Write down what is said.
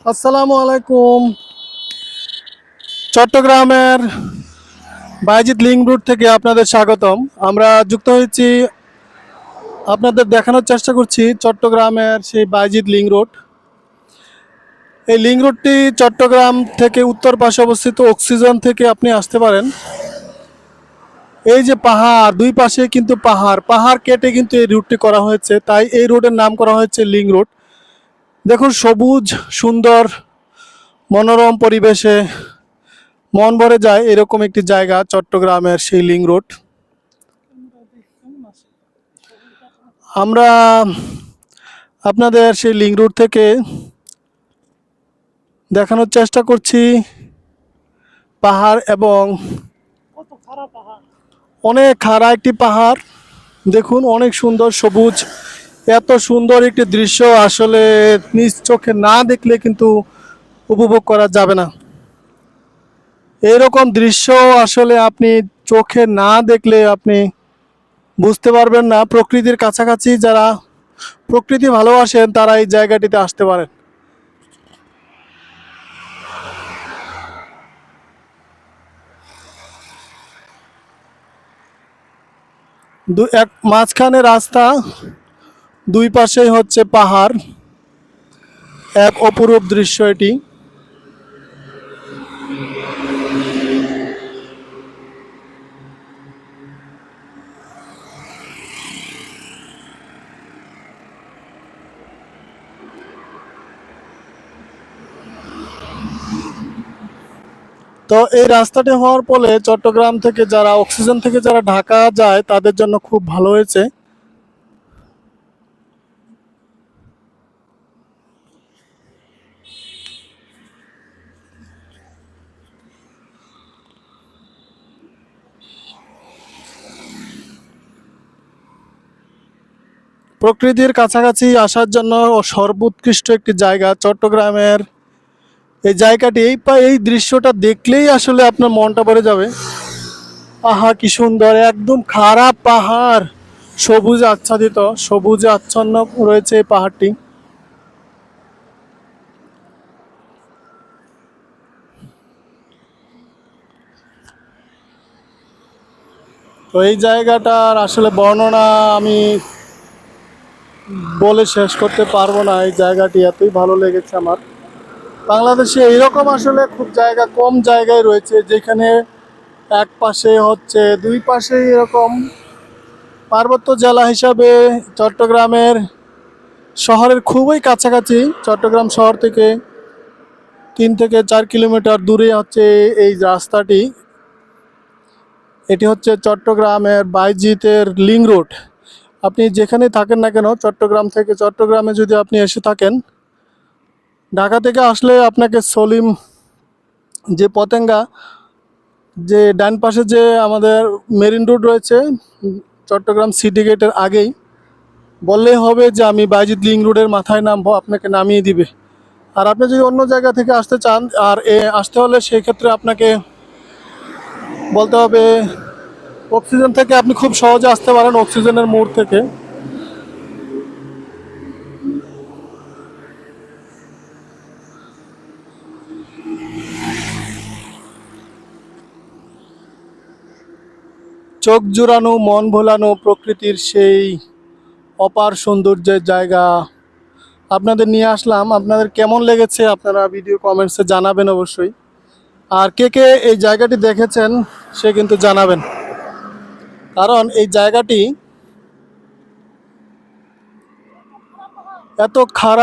আসসালামু আলাইকুম। চট্টগ্রামের বায়েজিদ লিংক রোড থেকে আপনাদের স্বাগতম। আমরা যুক্ত হয়েছি, আপনাদের দেখানোর চেষ্টা করছি চট্টগ্রামের সেই বায়েজিদ লিংক রোড। এই লিংক রোডটি চট্টগ্রাম থেকে উত্তর পাশে অবস্থিত। অক্সিজেন থেকে আপনি আসতে পারেন। এই যে পাহাড়, দুই পাশে কিন্তু পাহাড় পাহাড় কেটে কিন্তু এই রুটটি করা হয়েছে, তাই এই রোডের নাম করা হয়েছে লিংক রোড। দেখুন, সবুজ সুন্দর মনোরম পরিবেশে মন ভরে যায় এরকম একটি জায়গা চট্টগ্রামের সেই লিংক রোড। আমরা আপনাদের সেই লিংক রোড থেকে দেখানোর চেষ্টা করছি পাহাড়, এবং অনেক খাড়া একটি পাহাড়। দেখুন, অনেক সুন্দর সবুজ। এত সুন্দর একটি দৃশ্য আসলে নিজ চোখে না দেখলে কিন্তু উপভোগ করা যাবে না। এরকম দৃশ্য আসলে আপনি চোখে না দেখলে আপনি বুঝতে পারবেন না। প্রকৃতির কাছাকাছি যারা প্রকৃতি ভালোবাসেন তারা এই জায়গাটিতে আসতে পারেন। এক মাঝখানে রাস্তা, দুই পাশেই হচ্ছে পাহাড়। এক অপরূপ দৃশ্য এটি। তো এই রাস্তাটি হওয়ার ফলে চট্টগ্রাম থেকে যারা অক্সিজেন থেকে যারা ঢাকা যায় তাদের জন্য খুব ভালো হয়েছে। প্রকৃতির কাছাকাছি আসার জন্য সর্বোৎকৃষ্ট একটি জায়গা চট্টগ্রামের এই জায়গাটি। এই দৃশ্যটা দেখলেই আসলে আপনার মনটা ভরে যাবে। আহা, কি সুন্দর! একদম খারাপ পাহাড়, সবুজে আচ্ছাদিত, সবুজে আচ্ছন্ন রয়েছে এই পাহাড়টি। তো এই জায়গাটার আসলে বর্ণনা আমি বলে শেষ করতে পারবো না। এই জায়গাটি এতই ভালো লেগেছে আমার। বাংলাদেশে এইরকম আসলে খুব জায়গা কম জায়গায় রয়েছে যেখানে এক পাশে হচ্ছে, দুই পাশে এরকম পার্বত্য জেলা হিসাবে চট্টগ্রামের শহরের খুবই কাছাকাছি। চট্টগ্রাম শহর থেকে 3 থেকে 4 কিলোমিটার দূরে হচ্ছে এই রাস্তাটি। এটি হচ্ছে চট্টগ্রামের বাইজিতের লিংক রোড। আপনি যেখানেই থাকেন না কেন, চট্টগ্রাম থেকে, চট্টগ্রামে যদি আপনি এসে থাকেন, ঢাকা থেকে আসলে আপনাকে সলিম যে পতেঙ্গা, যে ডান পাশে যে আমাদের মেরিন রোড রয়েছে, চট্টগ্রাম সিটি গেটের আগেই বললেই হবে যে আমি বাইজিদ লিংক রোডের মাথায় নামবো, আপনাকে নামিয়ে দিবে। আর আপনি যদি অন্য জায়গা থেকে আসতে চান, আর আসতে হলে সেই ক্ষেত্রে আপনাকে বলতে হবে অক্সিজেন থেকে আপনি খুব সহজে আসতে পারেন, অক্সিজেনের মোড় থেকে। চোখ জুড়ানো, মন ভোলানো প্রকৃতির সেই অপার সৌন্দর্যের জায়গা আপনাদের নিয়ে আসলাম। আপনাদের কেমন লেগেছে আপনারা ভিডিও কমেন্টসে জানাবেন অবশ্যই। আর কে কে এই জায়গাটি দেখেছেন সে কিন্তু জানাবেন, কারণ এই জায়গাটি এত খারাপ